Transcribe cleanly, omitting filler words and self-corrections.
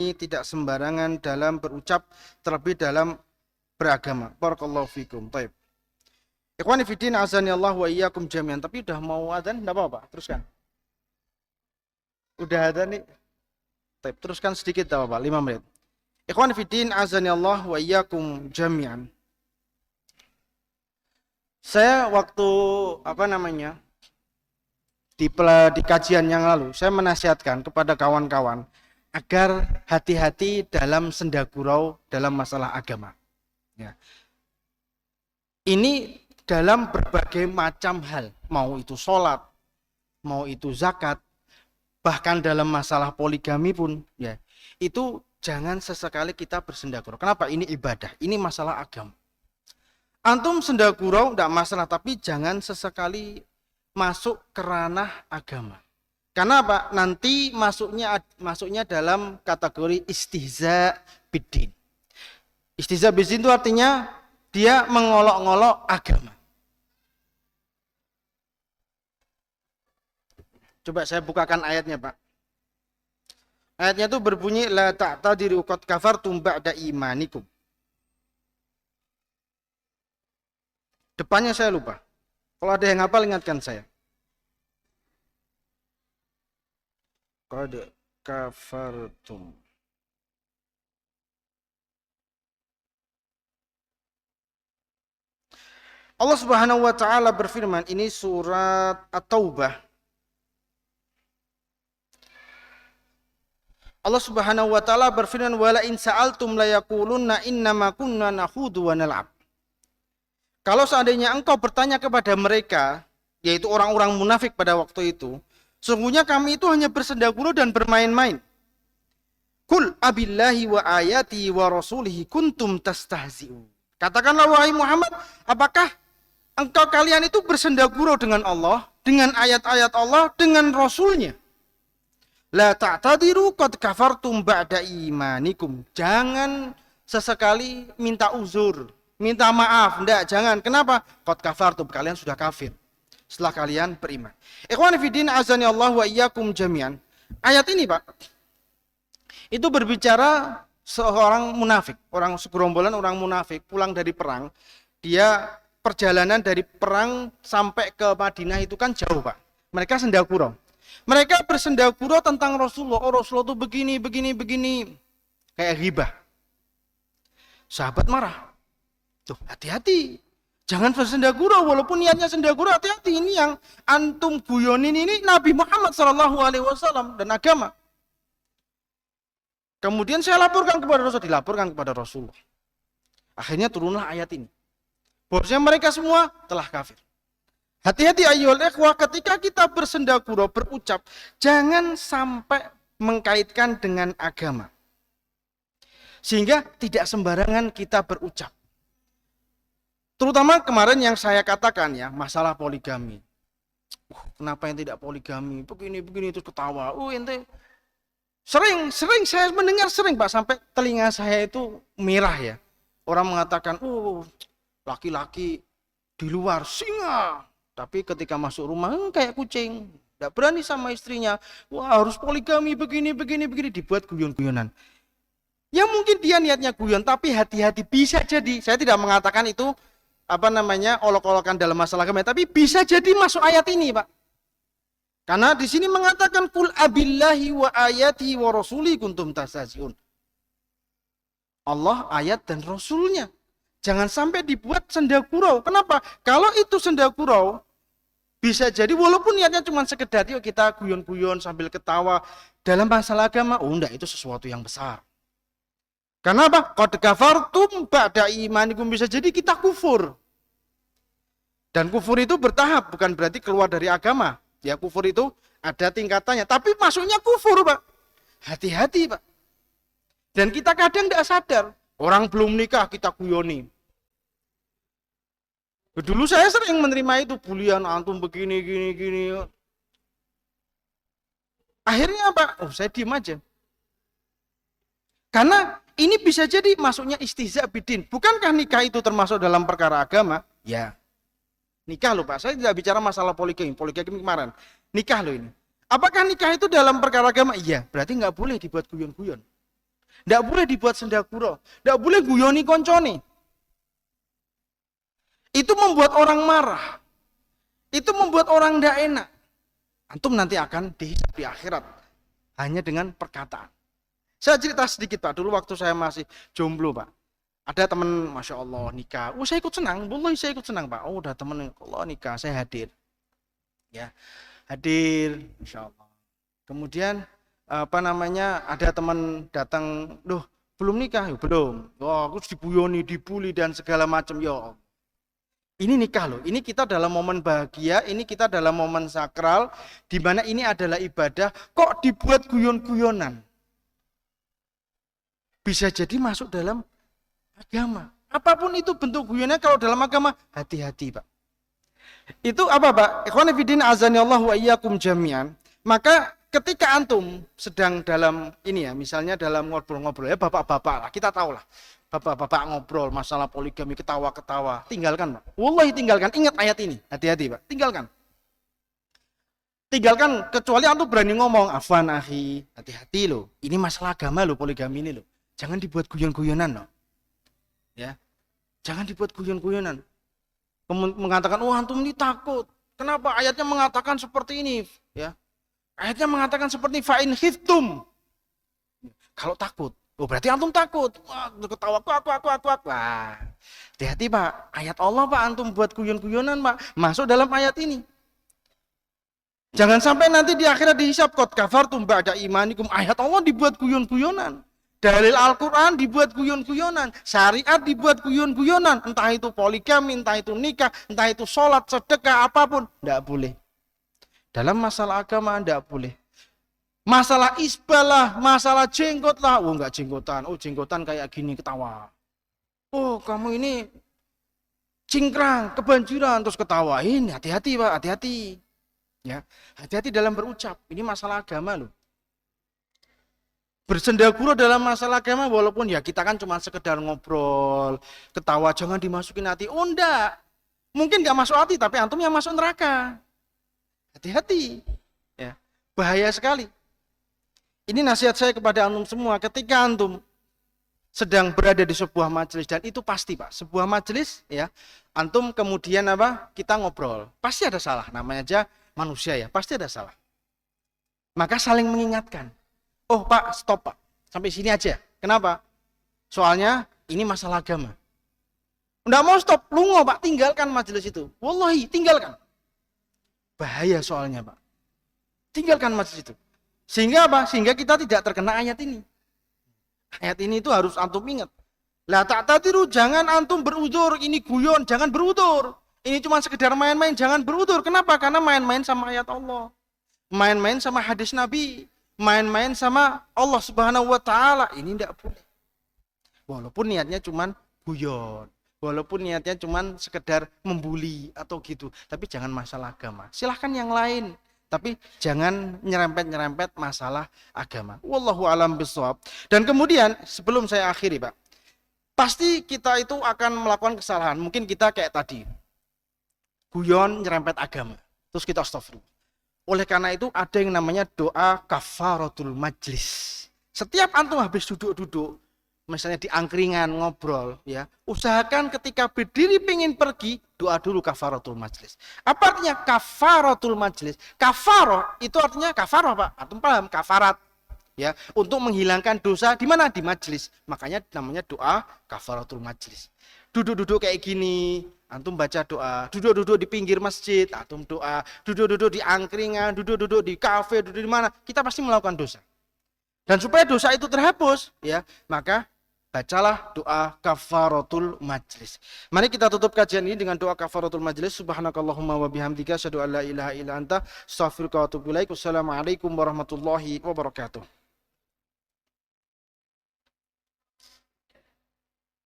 tidak sembarangan dalam berucap, terlebih dalam beragama. Barakallahu fikum. Baik. Ikhwani fiddin azani Allah wa iyyakum jami'an. Tapi udah mau adzan enggak apa-apa, teruskan. Udah adzan nih. Baik, teruskan sedikit enggak apa-apa, 5 menit. Ikhwani fiddin azani Allah wa iyyakum jami'an. Saya waktu di kajian yang lalu, saya menasihatkan kepada kawan-kawan agar hati-hati dalam sendagurau dalam masalah agama. Ya. Ini dalam berbagai macam hal, mau itu sholat, mau itu zakat, bahkan dalam masalah poligami pun, ya itu jangan sesekali kita bersendagurau. Kenapa? Ini ibadah, ini masalah agama. Antum sendagurau tidak masalah, tapi jangan sesekali masuk ke ranah agama. Karena apa? Nanti masuknya dalam kategori istihza biddin. Istihza biddin itu artinya dia mengolok-ngolok agama. Coba saya bukakan ayatnya, Pak. Ayatnya itu berbunyi la ta'tadiru qad kafartum ba'da imanikum. Depannya saya lupa. Kalau ada yang hafal ingatkan saya. Qad kafartum. Allah Subhanahu wa taala berfirman, ini surat At-Taubah. Allah Subhanahu wa taala berfirman, wala in sa'altum la yaqulunna innama kunna nakhudu wa nal'ab. Kalau seandainya engkau bertanya kepada mereka, yaitu orang-orang munafik pada waktu itu, sungguhnya kami itu hanya bersendagurau dan bermain-main. Kul abillahi wa ayati wa rasulihi kuntum tastahzi'un. Katakanlah wahai Muhammad, apakah kalian itu bersendagurau dengan Allah, dengan ayat-ayat Allah, dengan Rasulnya? La ta'tadiru qad kafartum ba'da imanikum. Jangan sesekali minta uzur, minta maaf, enggak, jangan. Kenapa? Qad kafartum, kalian sudah kafir setelah kalian beriman. Ikhwani fiddin azani Allah wa iyyakum jami'an. Ayat ini, Pak, itu berbicara seorang munafik, orang segerombolan orang munafik pulang dari perang. Dia perjalanan dari perang sampai ke Madinah itu kan jauh, Pak. Mereka sendagurau. Mereka bersendagurau tentang Rasulullah. Oh, Rasulullah itu begini. Kayak ghibah. Sahabat marah. Tuh, hati-hati. Jangan bersendagurau, walaupun niatnya sendagurau, hati-hati. Ini yang antum guyonin ini Nabi Muhammad SAW dan agama. Kemudian saya laporkan kepada Rasul, dilaporkan kepada Rasulullah. Akhirnya turunlah ayat ini. Bahwasanya mereka semua telah kafir. Hati-hati ayyuhal ikhwah, ketika kita bersendagurau, berucap, jangan sampai mengkaitkan dengan agama. Sehingga tidak sembarangan kita berucap. Terutama kemarin yang saya katakan ya, masalah poligami. Kenapa yang tidak poligami? Begini terus ketawa. Ente sering saya mendengar sering, Pak, sampai telinga saya itu merah ya. Orang mengatakan, laki-laki di luar singa, tapi ketika masuk rumah kayak kucing, tidak berani sama istrinya. Wah, harus poligami begini, dibuat guyon-guyonan. Ya mungkin dia niatnya guyon, tapi hati-hati, bisa jadi. Saya tidak mengatakan itu olok-olokan dalam masalah agama, tapi bisa jadi masuk ayat ini, Pak. Karena di sini mengatakan kul abillahi wa ayati wa rasuli kuntum tastahzi'un. Allah, ayat dan Rasulnya. Jangan sampai dibuat sendagurau. Kenapa? Kalau itu sendagurau, bisa jadi walaupun niatnya cuma sekedar yuk kita guyon-guyon sambil ketawa dalam masalah agama, enggak, itu sesuatu yang besar. Karena apa? Qad kafartum ba'da imanikum, bisa jadi kita kufur. Dan kufur itu bertahap, bukan berarti keluar dari agama. Ya, kufur itu ada tingkatannya, tapi masuknya kufur, Pak. Hati-hati, Pak. Dan kita kadang tidak sadar, orang belum nikah kita guyoni. Dulu saya sering menerima itu, bulian antum begini, gini. Akhirnya apa? Saya diem aja. Karena ini bisa jadi masuknya istihza biddin. Bukankah nikah itu termasuk dalam perkara agama? Ya. Nikah loh, Pak. Saya tidak bicara masalah poligami kemarin. Nikah loh ini. Apakah nikah itu dalam perkara agama? Iya. Berarti nggak boleh dibuat guyon-guyon. Ndak boleh dibuat sendakura, ndak boleh guyoni koncone. Itu membuat orang marah. Itu membuat orang ndak enak. Antum nanti akan dihisab di akhirat hanya dengan perkataan. Saya cerita sedikit Pak, dulu waktu saya masih jomblo Pak. Ada teman, Masya Allah nikah. Oh saya ikut senang, boleh saya ikut senang Pak. Oh udah teman Allah nikah, saya hadir. Ya, hadir, Masya Allah. Kemudian ada teman datang, loh belum nikah? Ya, belum. Wah aku dibuyoni, dibully dan segala macam. Ya Allah. Ini nikah loh, ini kita dalam momen bahagia, ini kita dalam momen sakral, di mana ini adalah ibadah, kok dibuat guyon-guyonan? Bisa jadi masuk dalam agama. Apapun itu bentuk guyonnya kalau dalam agama, hati-hati Pak. Itu apa Pak? Ikhwan fillah azanillahu wa iyyakum jami'an. Maka ketika antum sedang dalam ini ya, misalnya dalam ngobrol-ngobrol ya bapak-bapak lah, kita tahu lah. Bapak-bapak ngobrol masalah poligami, ketawa-ketawa. Tinggalkan Pak. Wallahi tinggalkan. Ingat ayat ini. Hati-hati Pak. Tinggalkan. Tinggalkan kecuali antum berani ngomong, afwan akhi, hati-hati loh. Ini masalah agama loh, poligami ini loh. Jangan dibuat guyon-guyonan loh. Ya. Jangan dibuat guyon-guyonan. Mengatakan, "Oh, antum ini takut. Kenapa ayatnya mengatakan seperti ini?" Ya. Ayatnya mengatakan seperti fa'in khiftum. Kalau takut, oh berarti antum takut. Wah, ketawa kuak. Wah. Hati-hati Pak. Ayat Allah Pak, antum buat guyon-guyonan Pak. Masuk dalam ayat ini. Jangan sampai nanti di akhirat dihisab qad kafartum ba'da imanikum. Ayat Allah dibuat guyon-guyonan. Dalil Al-Quran dibuat guyon-guyonan. Syariat dibuat guyon-guyonan. Entah itu poligami, entah itu nikah, entah itu sholat, sedekah, apapun. Tidak boleh. Dalam masalah agama tidak boleh. Masalah isbah lah, masalah jenggot lah. Oh enggak jenggotan, oh jenggotan kayak gini ketawa. Oh kamu ini cingkrang, kebanjiran, terus ketawa. Ini hati-hati Pak, hati-hati. Ya, hati-hati dalam berucap. Ini masalah agama loh. Bersendagura dalam masalah agama walaupun ya kita kan cuma sekedar ngobrol, ketawa, jangan dimasukin hati. Oh enggak. Mungkin enggak masuk hati tapi antum yang masuk neraka. Hati-hati. Ya. Bahaya sekali. Ini nasihat saya kepada antum semua, ketika antum sedang berada di sebuah majelis, dan itu pasti Pak, sebuah majelis ya, antum kemudian apa? Kita ngobrol. Pasti ada salah, namanya aja manusia ya, pasti ada salah. Maka saling mengingatkan. Oh Pak, stop Pak. Sampai sini aja. Kenapa? Soalnya ini masalah agama. Enggak mau stop, lungo Pak, tinggalkan majelis itu. Wallahi, tinggalkan. Bahaya soalnya Pak. Tinggalkan majelis itu. Sehingga apa? Sehingga kita tidak terkena ayat ini. Ayat ini itu harus antum ingat. La ta'tadiru, jangan antum berudzur, ini guyon, jangan berudzur. Ini cuma sekedar main-main, jangan berudzur. Kenapa? Karena main-main sama ayat Allah. Main-main sama hadis Nabi. Main-main sama Allah Subhanahu wa taala, ini tidak boleh. Walaupun niatnya cuman guyon, walaupun niatnya cuman sekedar membuli atau gitu, tapi jangan masalah agama. Silahkan yang lain, tapi jangan nyerempet-nyerempet masalah agama. Wallahu alam bishawab. Dan kemudian sebelum saya akhiri, Pak, pasti kita itu akan melakukan kesalahan. Mungkin kita kayak tadi, guyon nyerempet agama, terus kita astagfirullah. Oleh karena itu ada yang namanya doa kafaratul majlis. Setiap antum habis duduk-duduk, misalnya di angkringan ngobrol, ya, usahakan ketika berdiri pingin pergi, doa dulu kafaratul majlis. Apa artinya kafaratul majlis? Kafaroh itu artinya kafaroh Pak. Antum paham? Kafarat. Ya, untuk menghilangkan dosa di mana? Di majlis. Makanya namanya doa kafaratul majlis. Duduk-duduk kayak gini, antum baca doa. Duduk-duduk di pinggir masjid, antum doa. Duduk-duduk di angkringan, duduk-duduk di kafe, duduk di mana, kita pasti melakukan dosa. Dan supaya dosa itu terhapus, ya, maka bacalah doa kafaratul majlis. Mari kita tutup kajian ini dengan doa kafaratul majlis. Subhanakallahumma wa bihamdika asyhadu an la ilaha illa anta astaghfiruka wa atubu ilaik. Wassalamualaikum warahmatullahi wabarakatuh.